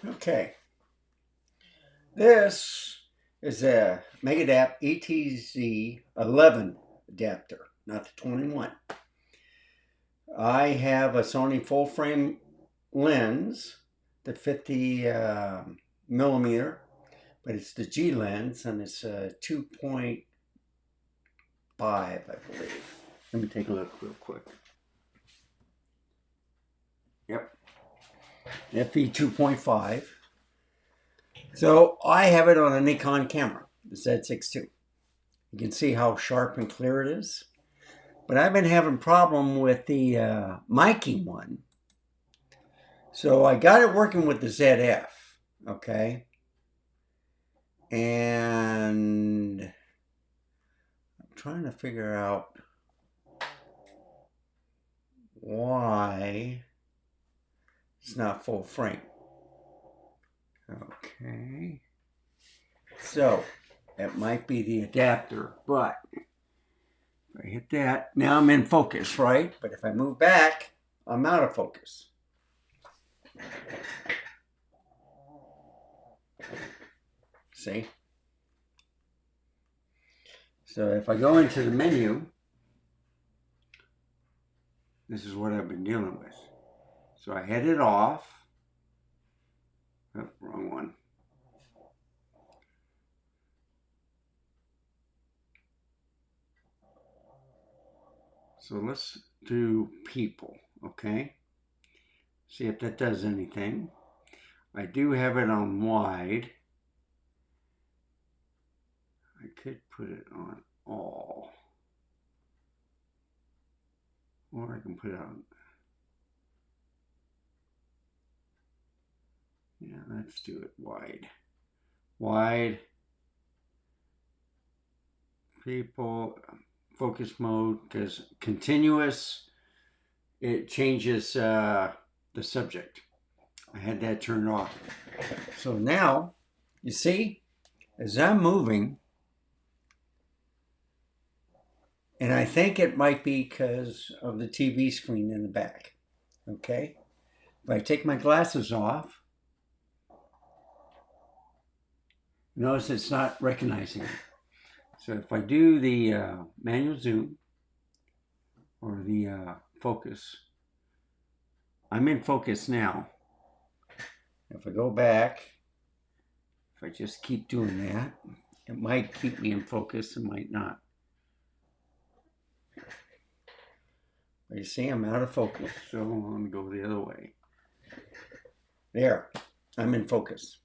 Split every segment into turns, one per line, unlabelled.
Okay, this is a Megadap ETZ 11 adapter, not the 21. I have a Sony full frame lens, the 50 millimeter, but it's the G lens and it's 2.5, I believe. Let me take a look real quick. Yep, FE 2.5. So I have it on a Nikon camera, the Z6 II. You can see how sharp and clear it is. But I've been having problem with the miking one. So I got it working with the ZF, okay? And I'm trying to figure out why it's not full frame. Okay. So it might be the adapter, but if I hit that, now I'm in focus, right? But if I move back, I'm out of focus. See? So if I go into the menu, this is what I've been dealing with. So I head it off. Oh, wrong one. So let's do people, okay? See if that does anything. I do have it on wide. I could put it on all. Or I can put it on. Yeah, let's do it wide. Wide. People. Focus mode, because continuous, it changes the subject. I had that turned off. So now, you see, as I'm moving, and I think it might be because of the TV screen in the back, okay? If I take my glasses off, notice it's not recognizing it. So if I do the manual zoom or the focus, I'm in focus now. If I go back, if I just keep doing that, it might keep me in focus, it might not. But you see, I'm out of focus, so I'm going to go the other way. There, I'm in focus.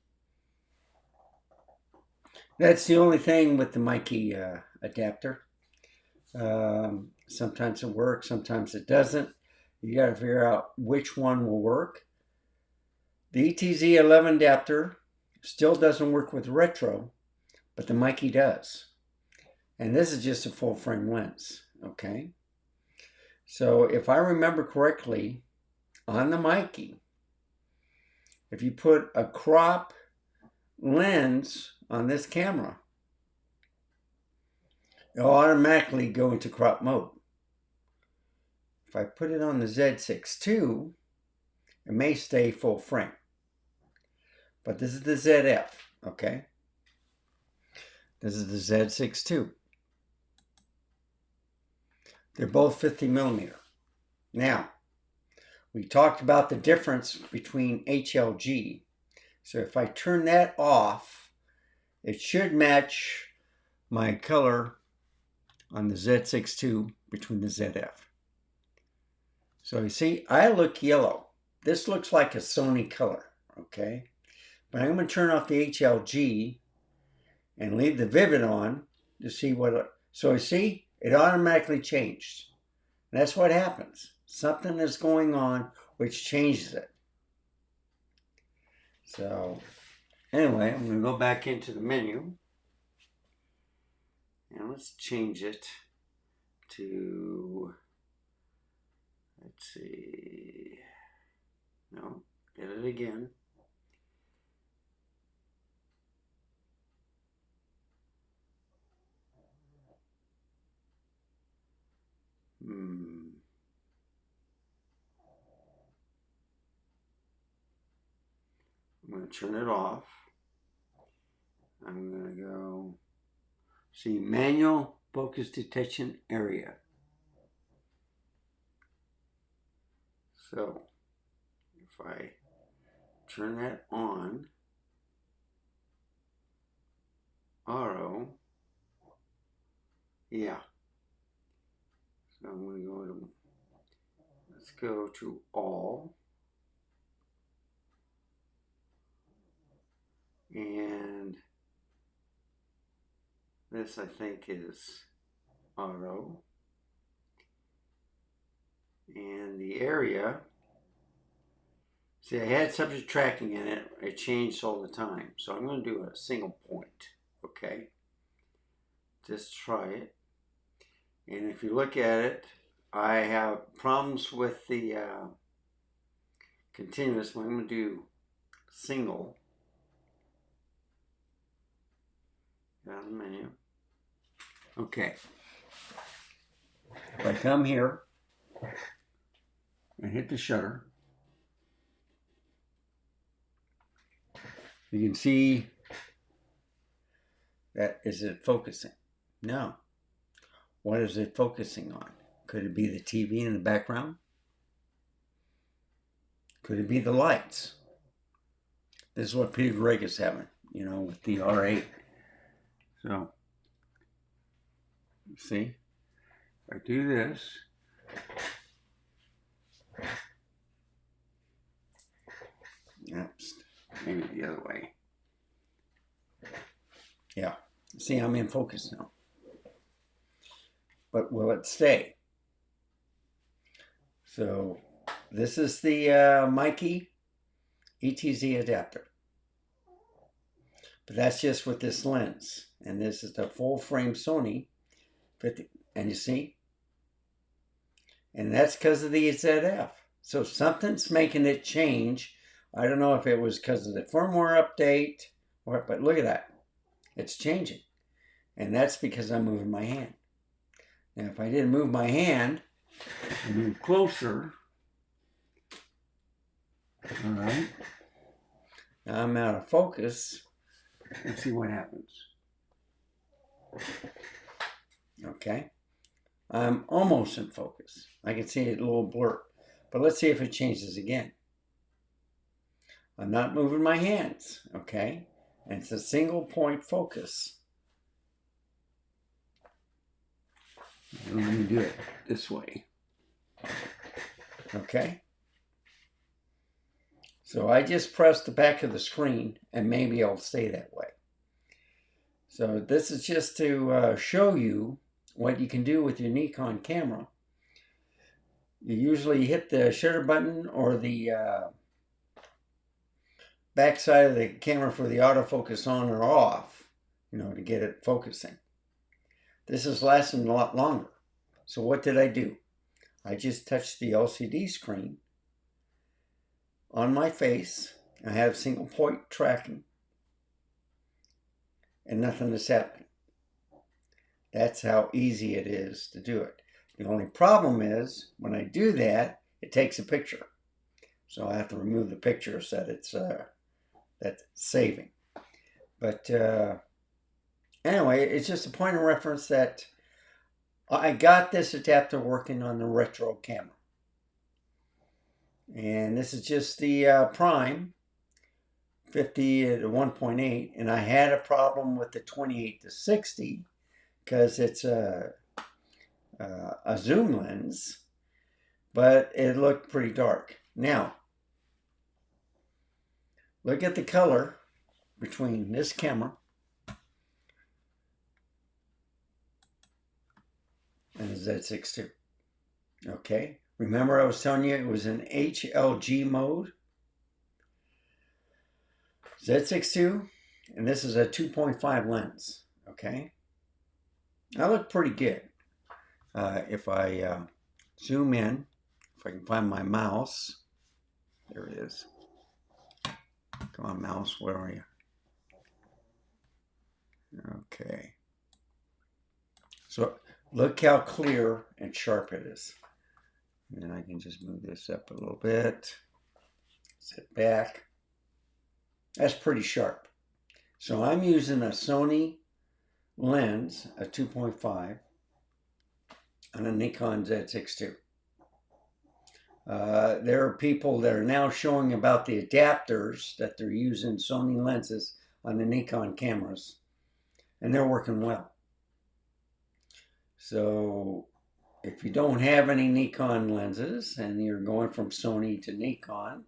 That's the only thing with the Mikey adapter. Sometimes it works, sometimes it doesn't. You got to figure out which one will work. The ETZ 11 adapter still doesn't work with retro, but the Mikey does. And this is just a full frame lens, okay? So if I remember correctly, on the Mikey, if you put a crop lens on this camera, it'll automatically go into crop mode. If I put it on the Z6 II, it may stay full frame. But this is the ZF, okay? This is the Z6 II. They're both 50 millimeter. Now, we talked about the difference between HLG. So if I turn that off, it should match my color on the Z6 II between the ZF. So you see, I look yellow. This looks like a Sony color, okay? But I'm going to turn off the HLG and leave the vivid on to see what. So you see, it automatically changed. And that's what happens. Something is going on which changes it. So anyway, I'm going to go back into the menu. And let's change it to, let's see, no, get it again. going to turn it off. I'm going to go see manual focus detection area. So if I turn that on, auto, yeah. So I'm going to go to, let's go to all. And this I think is auto. And the area, see, I had subject tracking in it. It changed all the time. So I'm going to do a single point, okay? Just try it. And if you look at it, I have problems with the continuous. I'm going to do single. Down the menu. Okay. If I come here and hit the shutter, you can see that, is it focusing? No. What is it focusing on? Could it be the TV in the background? Could it be the lights? This is what Peter Gregg is having, you know, with the R8. So, see, if I do this, oops, maybe the other way. Yeah, see, I'm in focus now. But will it stay? So, this is the Mikey ETZ adapter. But that's just with this lens. And this is the full frame Sony 50, and you see? And that's because of the ZF. So something's making it change. I don't know if it was because of the firmware update, or, but look at that. It's changing. And that's because I'm moving my hand. Now if I didn't move my hand, and move closer, all right, now I'm out of focus. Let's see what happens. Okay. I'm almost in focus. I can see it a little blur. But let's see if it changes again. I'm not moving my hands. Okay. And it's a single point focus. And let me do it this way. Okay. So I just press the back of the screen and maybe it'll stay that way. So this is just to show you what you can do with your Nikon camera. You usually hit the shutter button or the back side of the camera for the autofocus on or off, you know, to get it focusing. This is lasting a lot longer. So what did I do? I just touched the LCD screen on my face. I have single point tracking and nothing is happening. That's how easy it is to do it. The only problem is when I do that, it takes a picture. So I have to remove the picture so that it's that's saving. But anyway, it's just a point of reference that I got this adapter working on the retro camera. And this is just the prime 50 to 1.8, and I had a problem with the 28 to 60 because it's a zoom lens, but it looked pretty dark. Now, look at the color between this camera and the Z6 II. Okay, remember I was telling you it was in HLG mode. Z6 II, and this is a 2.5 lens. Okay, that looked pretty good. If I zoom in, if I can find my mouse, there it is. Come on, mouse, where are you? Okay. So look how clear and sharp it is. And then I can just move this up a little bit. Sit back. That's pretty sharp. So I'm using a Sony lens, a 2.5, on a Nikon Z6 II. There are people that are now showing about the adapters that they're using Sony lenses on the Nikon cameras, and they're working well. So if you don't have any Nikon lenses and you're going from Sony to Nikon,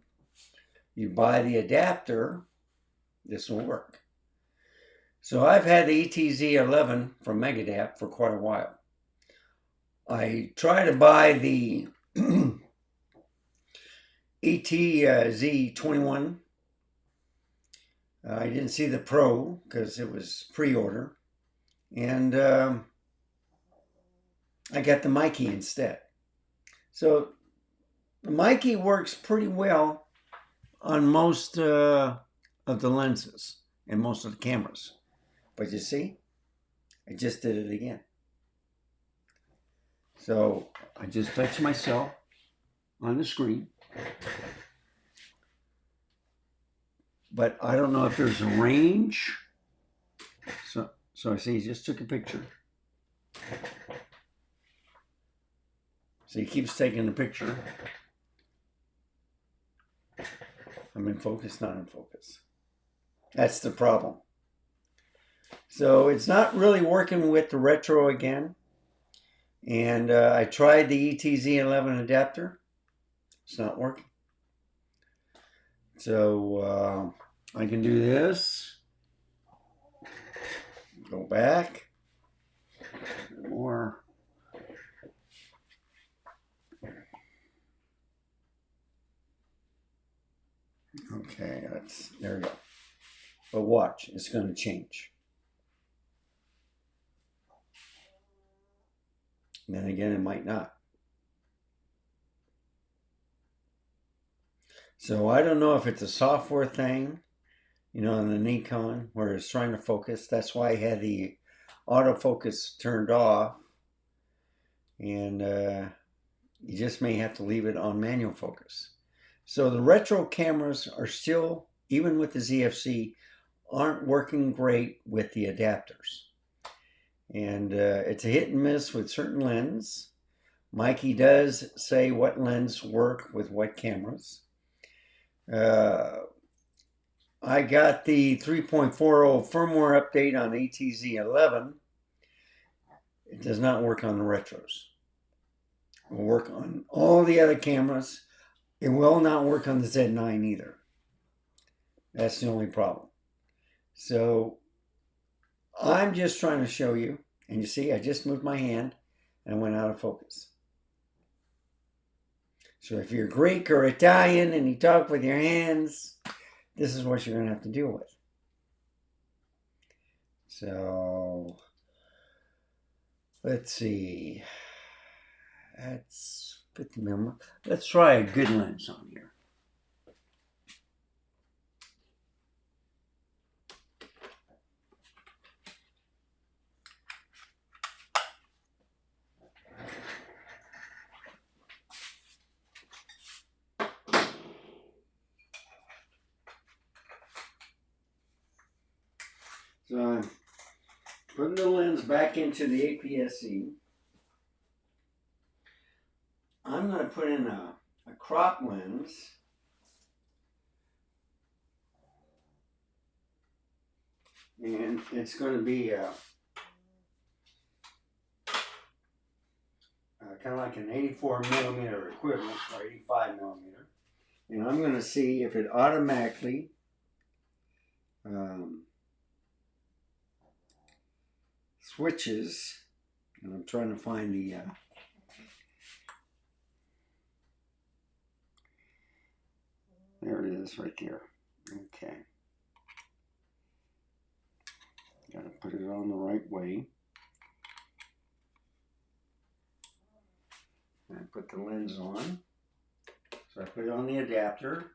you buy the adapter, this will work. So I've had the ETZ 11 from Megadapt for quite a while. I tried to buy the ETZ 21. I didn't see the Pro because it was pre-order. And I got the Mikey instead. So the Mikey works pretty well on most of the lenses and most of the cameras. But you see, I just did it again. So I just touched myself on the screen. But I don't know if there's a range. So I see he just took a picture. So he keeps taking the picture. I'm in focus, not in focus. That's the problem. So it's not really working with the retro again. And I tried the ETZ 11 adapter. It's not working. So I can do this. Go back. More. Okay, there we go. But watch, it's going to change. And then again, it might not. So I don't know if it's a software thing, you know, on the Nikon where it's trying to focus. That's why I had the autofocus turned off. And you just may have to leave it on manual focus. So the retro cameras are still, even with the ZFC, aren't working great with the adapters. And it's a hit and miss with certain lenses. Mikey does say what lens work with what cameras. I got the 3.40 firmware update on ETZ 11. It does not work on the retros. It will work on all the other cameras. It will not work on the Z9 either. That's the only problem. So I'm just trying to show you, and you see I just moved my hand and went out of focus. So if you're Greek or Italian and you talk with your hands, this is what you're going to have to deal with. So let's see. That's 50 mm. Let's try a good lens on here. So I'm putting the lens back into the APS-C. I'm going to put in a crop lens. And it's going to be kind of like an 84 millimeter equivalent, or 85 millimeter. And I'm going to see if it automatically switches. And I'm trying to find the there it is right there. Okay. Got to put it on the right way. And I put the lens on. So I put it on the adapter.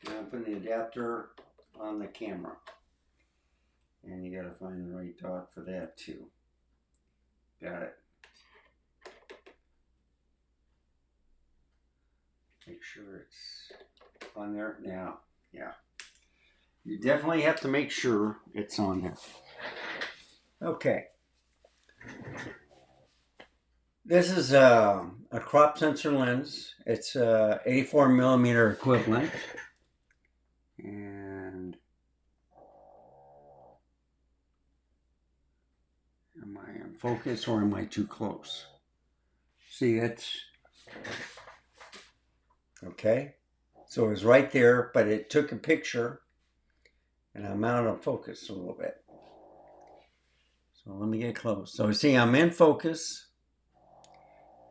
And I'm putting the adapter on the camera. And you got to find the right dot for that too. Got it. Make sure it's on there now. Yeah. You definitely have to make sure it's on there. Okay. This is a crop sensor lens. It's a 84 millimeter equivalent. And am I in focus or am I too close? See, it's okay. So it was right there, but it took a picture and I'm out of focus a little bit. So let me get close. So see, I'm in focus.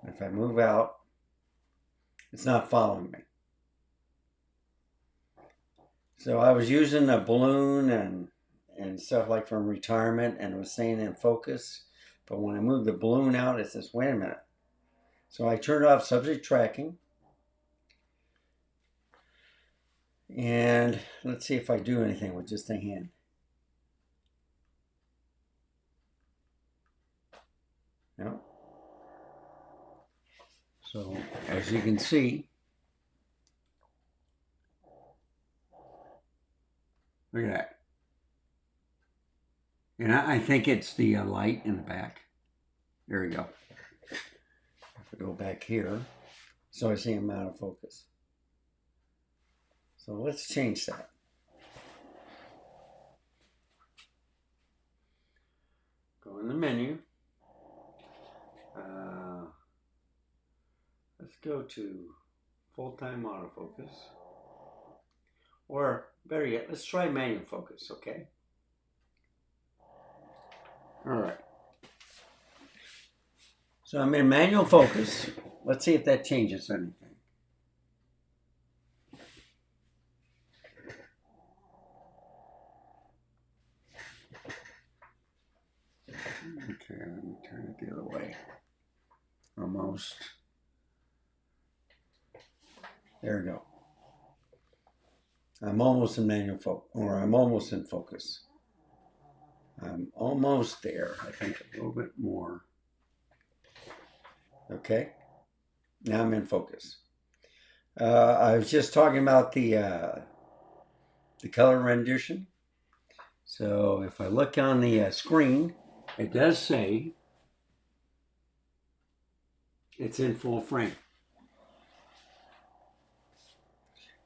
If I move out, it's not following me. So I was using a balloon and stuff like from retirement and it was saying in focus. But when I moved the balloon out, it says, wait a minute. So I turned off subject tracking. And let's see if I do anything with just a hand. No. So as you can see, look at that. And I think it's the light in the back. There we go. If I go back here, so I see I'm out of focus. So let's change that. Go in the menu. Let's go to full-time autofocus. Or better yet, let's try manual focus, okay? All right. So I'm in manual focus. Let's see if that changes anything. Okay, let me turn it the other way. Almost. There we go. I'm almost in manual focus, or I'm almost in focus. I'm almost there. I think a little bit more. Okay. Now I'm in focus. I was just talking about the color rendition. So if I look on the screen, it does say it's in full frame.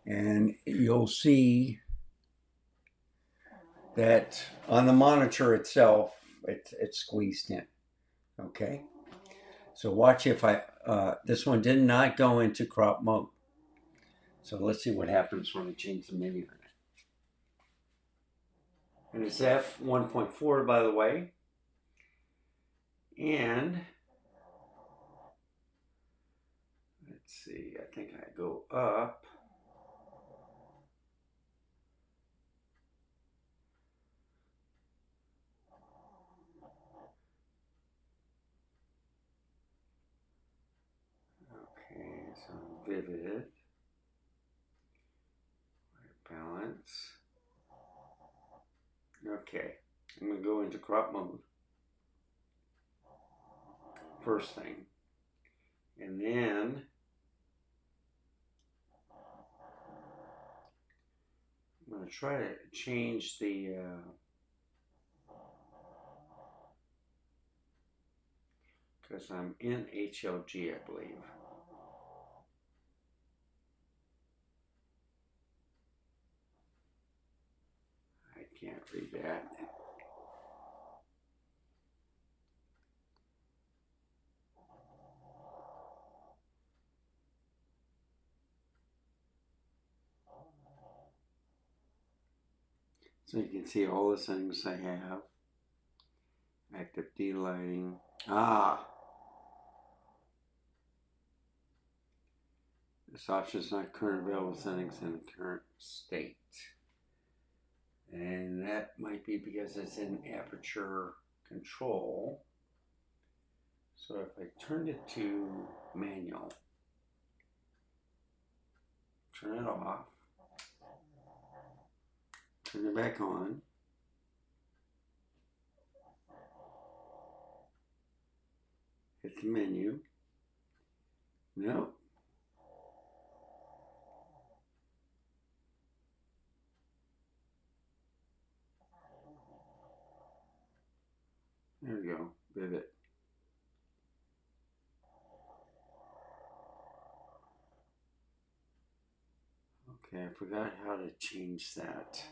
And you'll see that on the monitor itself, it's squeezed in. Okay. So watch if this one did not go into crop mode. So let's see what happens when I change the menu. And it's f1.4, by the way. And let's see, I think I go up. Okay, so vivid. Balance. Okay, I'm going to go into crop mode. First thing. And then I'm going to try to change the because I'm in HLG, I believe. I can't read that. So you can see all the settings I have. Active D-lighting. This option is not current available settings in the current state. And that might be because it's in aperture control. So if I turned it to manual, turn it off, turn it back on, hit the menu, nope. There we go, Vivid. Okay, I forgot how to change that.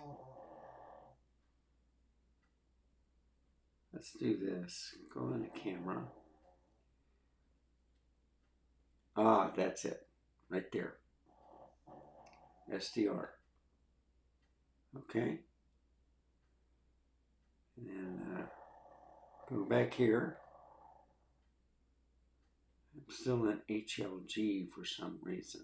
Let's do this. Go in the camera. Ah, that's it. Right there. SDR. Okay. And go back here. I'm still in HLG for some reason.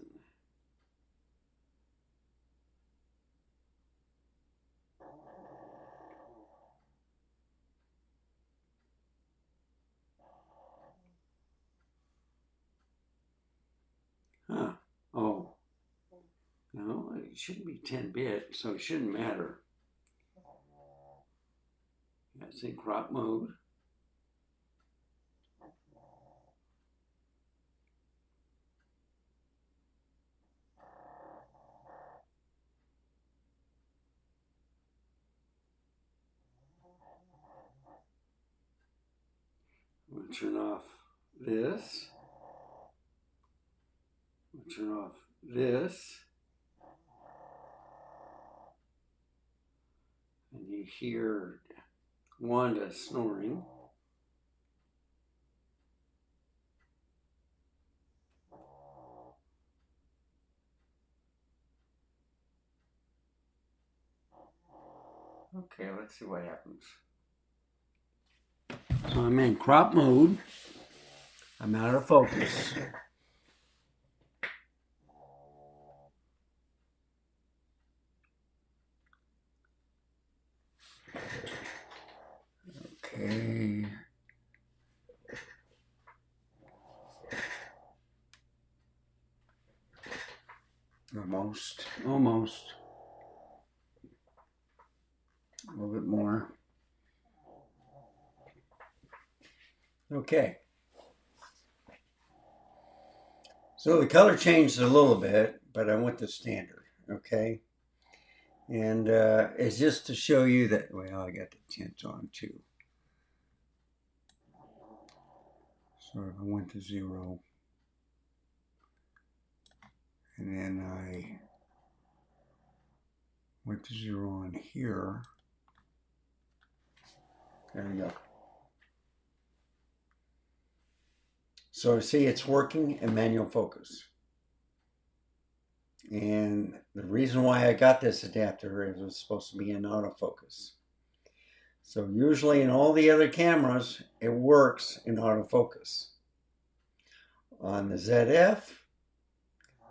Huh. Oh. No, it shouldn't be 10-bit, so it shouldn't matter. That's in crop mode. We'll turn off this. We'll turn off this. And you hear Wanda snoring. Okay, let's see what happens. So I'm in crop mode. I'm out of focus. Okay. Almost. A little bit more. Okay. So the color changed a little bit, but I went to standard. Okay. And it's just to show you that, well, I got the tint on too. So I went to 0. And then I went to 0 on here. There we go. So see, it's working in manual focus. And the reason why I got this adapter is it's supposed to be in autofocus. So usually in all the other cameras, it works in autofocus. On the ZF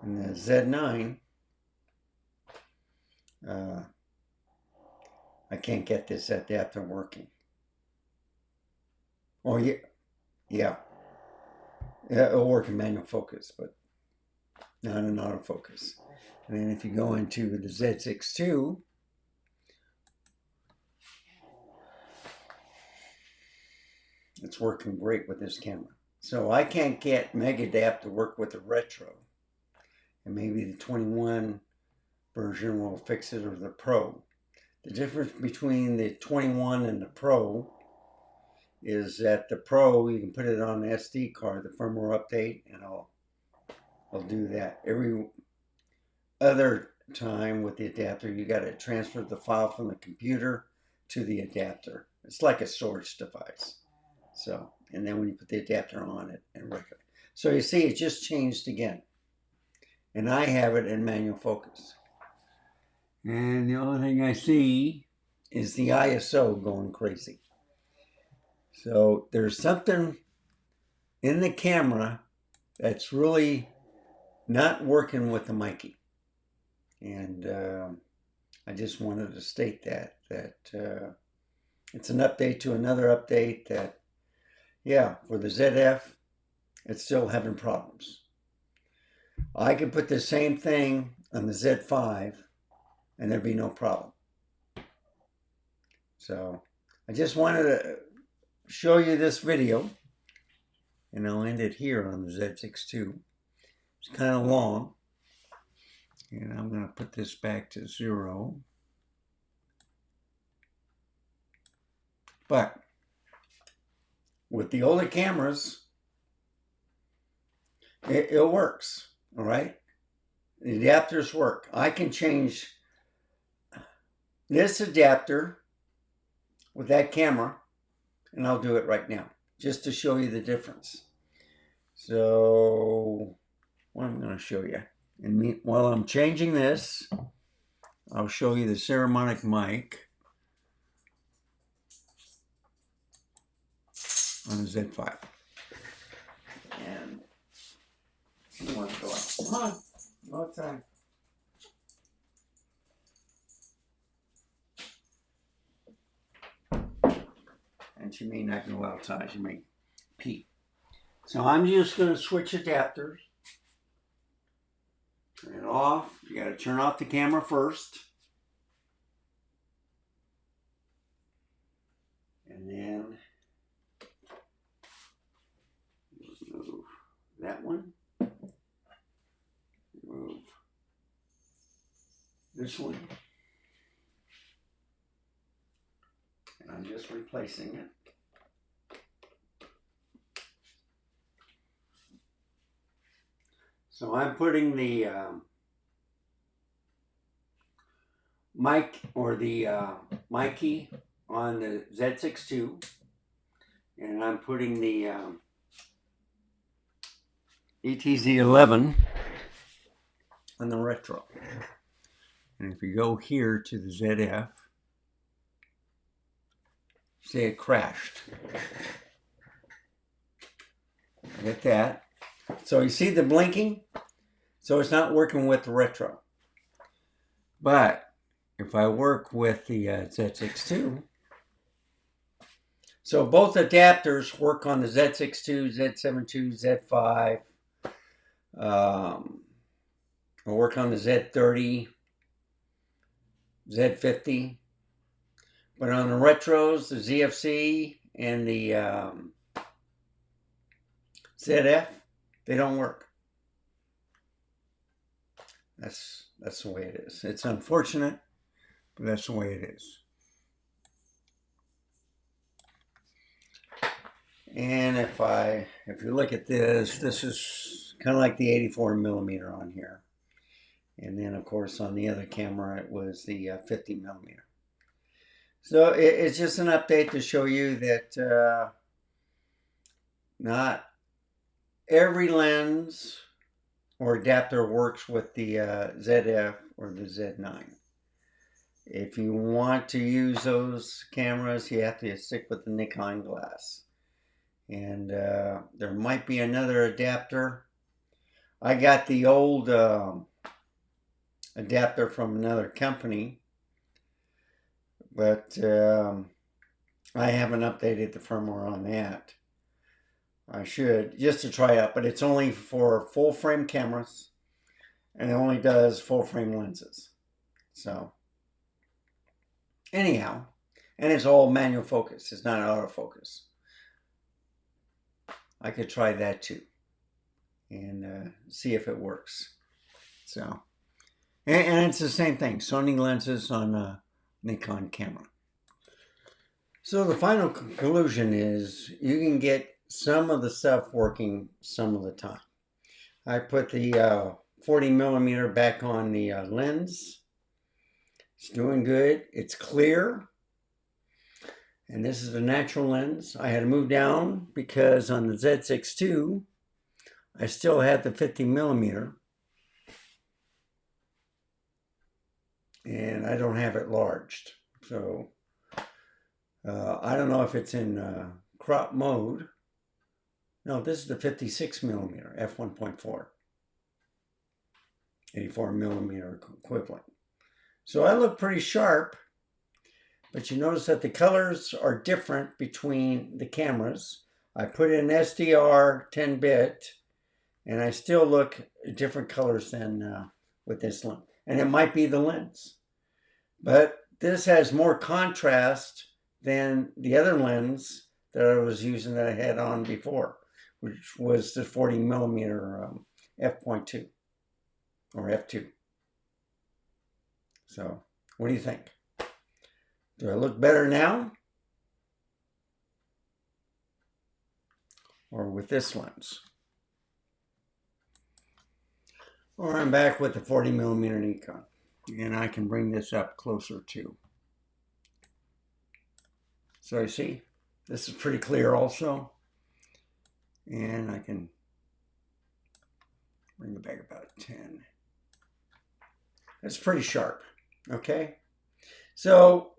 and the Z9, I can't get this adapter working. Oh, yeah. It'll work in manual focus, but not in autofocus. And then if you go into the Z6 II, it's working great with this camera. So I can't get Megadapt to work with the Retro. And maybe the 21 version will fix it, or the Pro. The difference between the 21 and the Pro is that the Pro, you can put it on an SD card, the firmware update, and I'll do that. Every other time with the adapter, you got to transfer the file from the computer to the adapter. It's like a storage device. So, and then when you put the adapter on it and record. So you see, it just changed again. And I have it in manual focus. And the only thing I see is the ISO going crazy. So there's something in the camera that's really not working with the Mikey. And I just wanted to state that it's an update to another update that, yeah, for the ZF, it's still having problems. I could put the same thing on the Z5 and there'd be no problem. So I just wanted to show you this video, and I'll end it here on the Z6 II. It's kind of long, and I'm going to put this back to 0. But with the older cameras, it works, all right? The adapters work. I can change this adapter with that camera, and I'll do it right now, just to show you the difference. So, what I'm going to show you, and while I'm changing this, I'll show you the ceramic mic on the Z5. And you want to go out. Come on, go outside. And she may not go outside, she may pee. So I'm just going to switch adapters. Turn it off. You got to turn off the camera first. And then move that one. Move this one. And I'm just replacing it. So I'm putting the mic or the mic key on the Z6 II, and I'm putting the ETZ 11 on the retro. And if you go here to the ZF, say it crashed. Get that. So you see the blinking? So it's not working with the retro. But if I work with the Z6 II, so both adapters work on the Z6 II, Z7 II, Z5. I work on the Z30, Z50. But on the retros, the ZFC and the ZF, they don't work. That's the way it is. It's unfortunate, but that's the way it is. And if you look at this is kind of like the 84 millimeter on here. And then of course on the other camera it was the 50 millimeter. So it's just an update to show you that not every lens or adapter works with the ZF or the Z9. If you want to use those cameras, you have to stick with the Nikon glass. And there might be another adapter. I got the old adapter from another company, but I haven't updated the firmware on that. I should, just to try out, but it's only for full frame cameras, and it only does full frame lenses. So anyhow, and it's all manual focus, it's not autofocus. I could try that too and see if it works. So, and it's the same thing, Sony lenses on a Nikon camera. So the final conclusion is you can get some of the stuff working some of the time. I put the 40 millimeter back on the lens. It's doing good. It's clear. And this is the natural lens. I had to move down because on the Z6 II, I still had the 50 millimeter. And I don't have it larged. So I don't know if it's in crop mode. No, this is the 56 millimeter f1.4. 84 millimeter equivalent. So I look pretty sharp, but you notice that the colors are different between the cameras. I put in SDR 10-bit, and I still look different colors than with this lens. And it might be the lens. But this has more contrast than the other lens that I was using that I had on before, which was the 40 millimeter f.2 or f2. So, what do you think? Do I look better now? or with this lens. Or I'm back with the 40mm Nikon. And I can bring this up closer too. So you see, this is pretty clear also. And I can bring it back about 10. That's pretty sharp, okay? So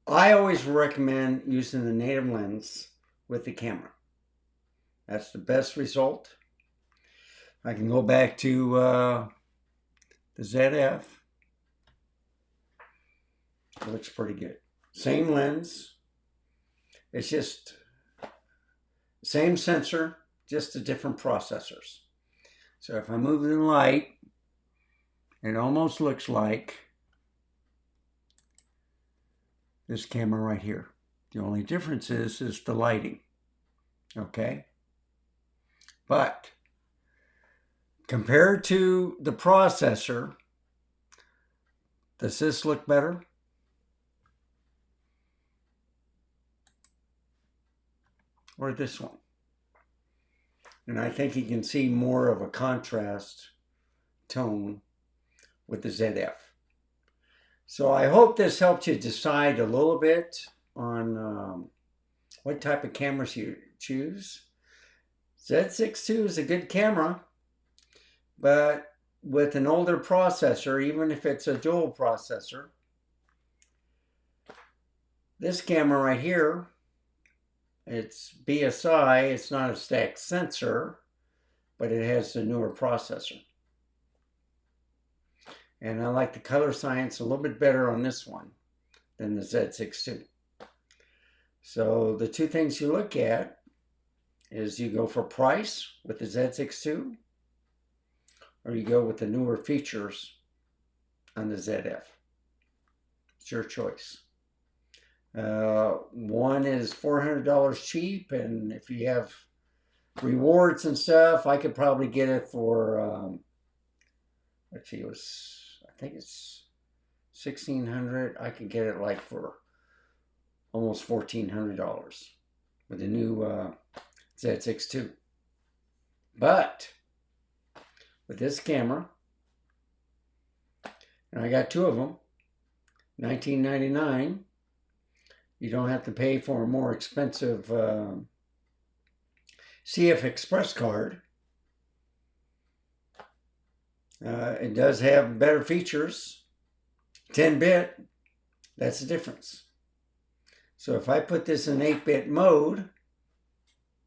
I always recommend using the native lens with the camera. That's the best result. I can go back to the ZF. It looks pretty good. Same lens. It's just same sensor, just the different processors. So if I move the light, it almost looks like this camera right here. The only difference is the lighting. Okay? But compared to the processor, does this look better? Or this one? And I think you can see more of a contrast tone with the ZF. So I hope this helped you decide a little bit on what type of cameras you choose. Z6 II is a good camera, but with an older processor, even if it's a dual processor, this camera right here, it's BSI, it's not a stacked sensor, but it has the newer processor. And I like the color science a little bit better on this one than the Z6 II. So the two things you look at is you go for price with the Z6 II, or you go with the newer features on the ZF. It's your choice. One is $400 cheap, and if you have rewards and stuff, I could probably get it for, let's see, I think it's $1,600. I could get it like for almost $1,400 with the new Z6 II. But with this camera, and I got two of them, $19.99. You don't have to pay for a more expensive CF Express card. It does have better features. 10-bit, that's the difference. So if I put this in 8-bit mode,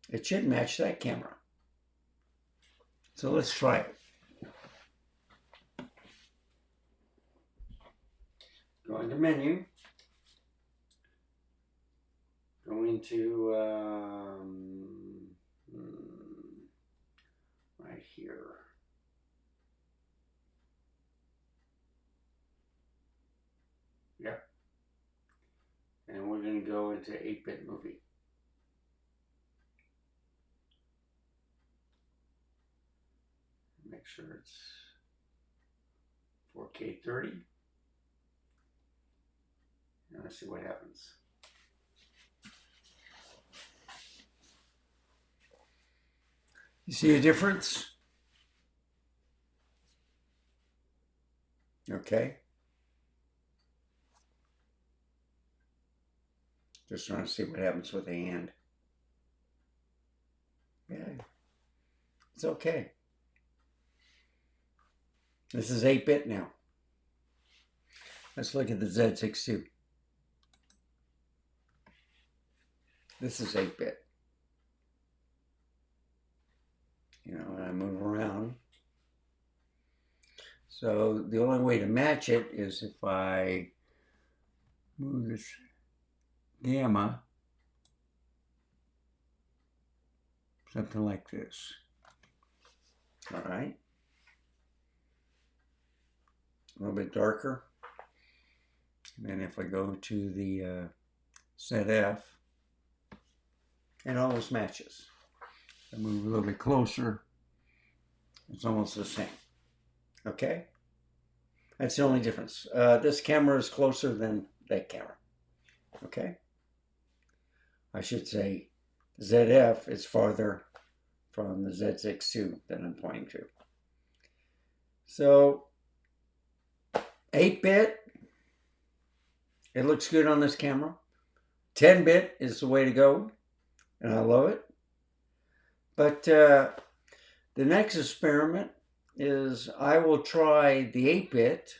it should match that camera. So let's try it. Go into menu. Go into right here. Yep. And we're going to go into 8-bit movie. Make sure it's 4K 30. And let's see what happens. You see a difference? Okay. Just trying to see what happens with the hand. Yeah, it's okay. This is 8-bit now. Let's look at the Z6 II. This is 8-bit. You know, and I move around. So the only way to match it is if I move this gamma, something like this. All right. A little bit darker. And then if I go to the ZF, it almost matches. I move a little bit closer, it's almost the same. Okay? That's the only difference. This camera is closer than that camera. Okay? I should say ZF is farther from the Z6 that I'm pointing to. So 8-bit, it looks good on this camera. 10-bit is the way to go, and I love it. But the next experiment is I will try the 8-bit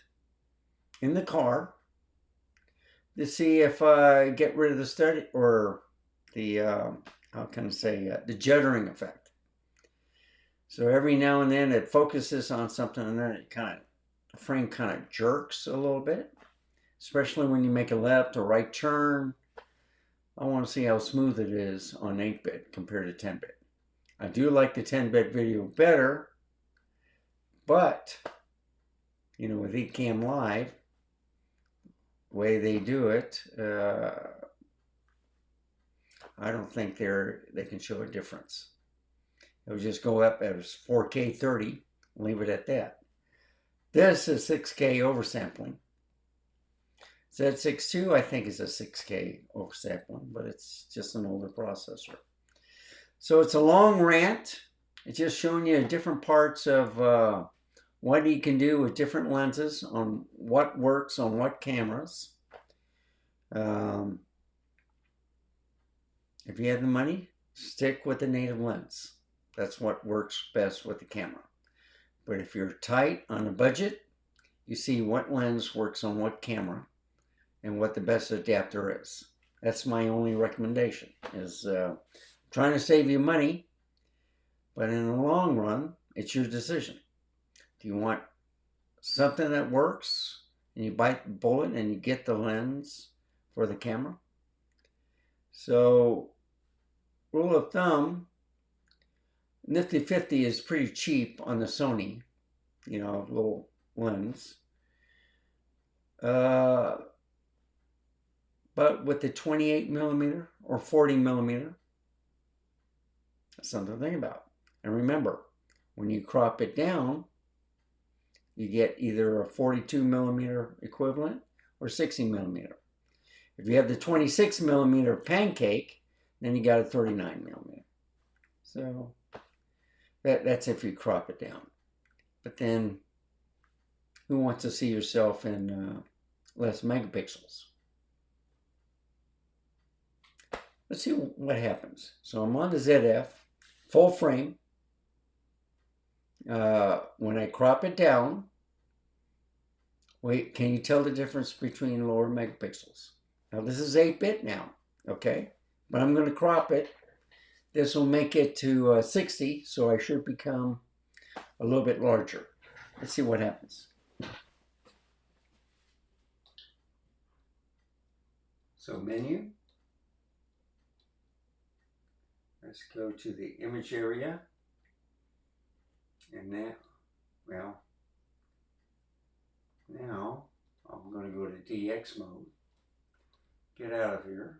in the car to see if I get rid of the study or the how can I say the juddering effect. So every now and then it focuses on something, and then it the frame kind of jerks a little bit, especially when you make a left or right turn. I want to see how smooth it is on 8-bit compared to 10-bit. I do like the 10-bit video better, but you know, with Ecamm Live, the way they do it, I don't think they can show a difference. It'll just go up as 4K 30, leave it at that. This is 6K oversampling. Z6 II, I think, is a 6K oversampling, but it's just an older processor. So it's a long rant. It's just showing you different parts of what you can do with different lenses on what works on what cameras. If you have the money, stick with the native lens. That's what works best with the camera. But if you're tight on a budget, you see what lens works on what camera and what the best adapter is. That's my only recommendation, is trying to save you money, but in the long run, it's your decision. Do you want something that works and you bite the bullet and you get the lens for the camera? So, rule of thumb, Nifty 50 is pretty cheap on the Sony, you know, little lens. But with the 28mm or 40mm, that's something to think about. And remember, when you crop it down, you get either a 42mm equivalent or 60mm. If you have the 26mm pancake, then you got a 39mm. So that's if you crop it down. But then, who wants to see yourself in less megapixels? Let's see what happens. So I'm on the ZF, full frame. When I crop it down, wait, can you tell the difference between lower megapixels? Now this is 8-bit now, okay? But I'm going to crop it. This will make it to 60, so I should become a little bit larger. Let's see what happens. So menu. Let's go to the image area. And now I'm going to go to DX mode. Get out of here.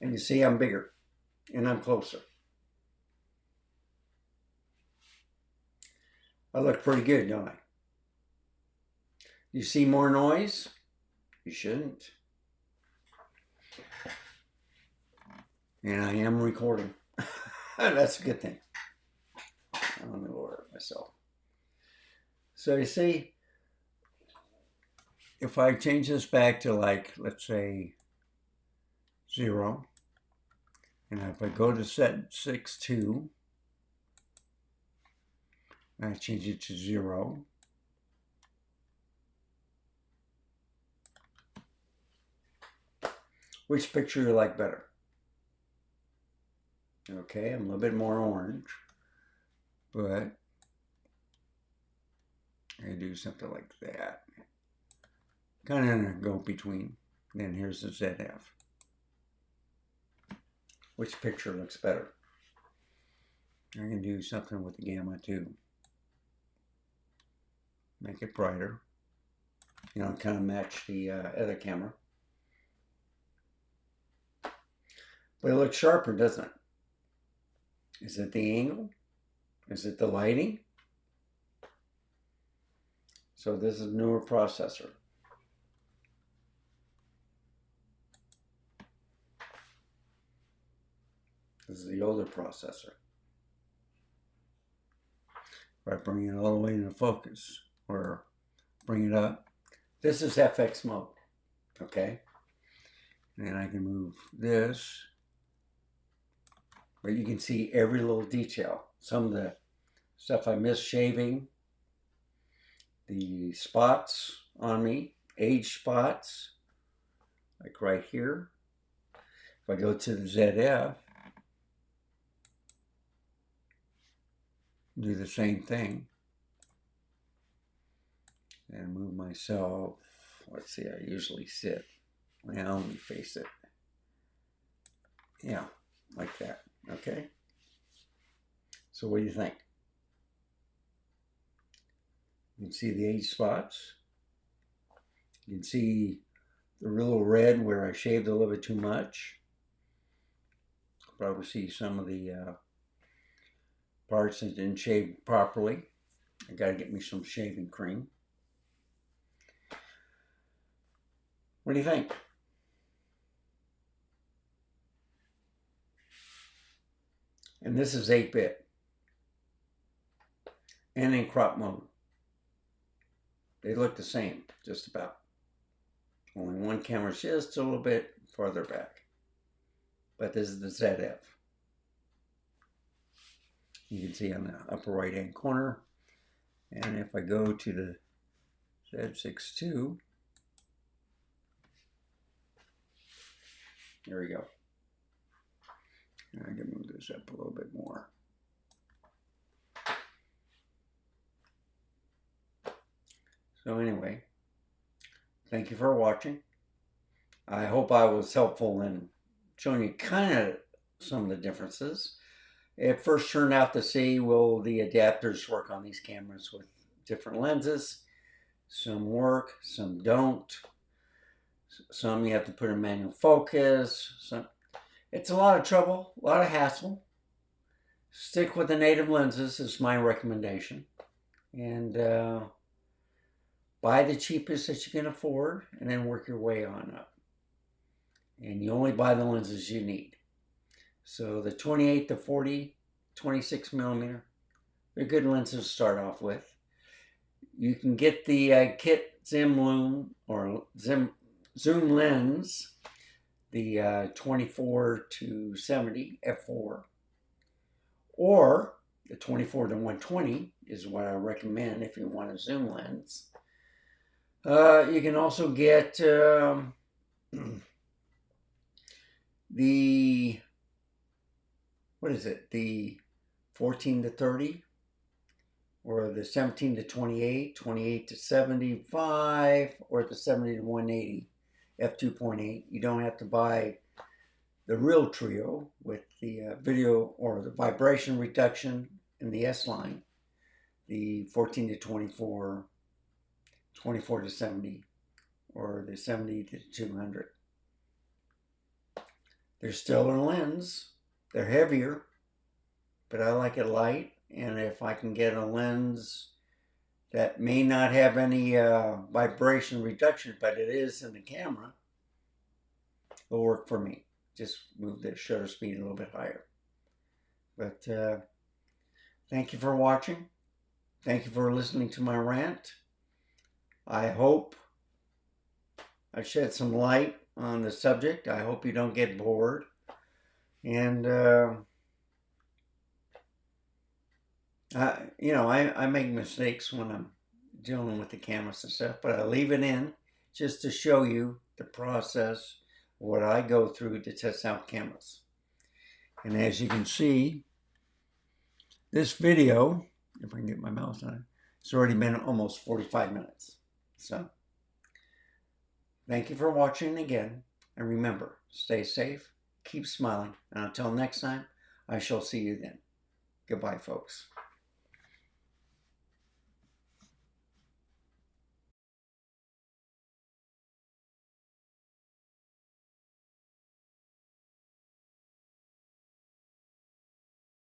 And you see I'm bigger and I'm closer. I look pretty good, don't I? You see more noise? You shouldn't. And I am recording. That's a good thing. Let me lower it myself. So you see, if I change this back to, like, let's say 0, and if I go to Z6 II, and I change it to 0, which picture you like better? Okay, I'm a little bit more orange, but I do something like that. Kind of go between. Then here's the ZF. Which picture looks better? I can do something with the gamma too. Make it brighter. You know, kind of match the other camera. But it looks sharper, doesn't it? Is it the angle? Is it the lighting? So this is a newer processor. This is the older processor. If I bring it all the way into focus, or bring it up, this is FX mode, okay? And I can move this, but you can see every little detail. Some of the stuff I missed shaving, the spots on me, age spots, like right here. If I go to the ZF, do the same thing, and move myself. Let's see, I usually sit. Now let me face it. Yeah, like that, okay? So what do you think? You can see the age spots. You can see the little red where I shaved a little bit too much. Probably see some of the parts that didn't shave properly. I gotta get me some shaving cream. What do you think? And this is 8-bit and in crop mode. They look the same, just about. Only one camera's just a little bit farther back. But this is the ZF. You can see on the upper right hand corner. And if I go to the Z6 II, there we go. And I can move this up a little bit more. So anyway, thank you for watching. I hope I was helpful in showing you kind of some of the differences. It first turned out to see, will the adapters work on these cameras with different lenses? Some work, some don't. Some you have to put in manual focus. It's a lot of trouble, a lot of hassle. Stick with the native lenses is my recommendation. And buy the cheapest that you can afford and then work your way on up. And you only buy the lenses you need. So the 28 to 40, 26 millimeter, they're good lenses to start off with. You can get the kit zoom lens, the 24 to 70 f4, or the 24 to 120 is what I recommend if you want a zoom lens. You can also get the, what is it, the 14 to 30, or the 17 to 28, 28 to 75, or the 70 to 180, f2.8. You don't have to buy the real trio with the video or the vibration reduction in the S line, the 14 to 24, 24 to 70, or the 70 to 200. They're still a lens. They're heavier, but I like it light. And if I can get a lens that may not have any vibration reduction, but it is in the camera, it'll work for me. Just move the shutter speed a little bit higher. But thank you for watching. Thank you for listening to my rant. I hope I shed some light on the subject. I hope you don't get bored. And I make mistakes when I'm dealing with the cameras and stuff, but I leave it in just to show you the process, what I go through to test out cameras. And as you can see, this video, if I can get my mouse on it, it's already been almost 45 minutes. So, thank you for watching again. And remember, stay safe, keep smiling. And until next time, I shall see you then. Goodbye, folks.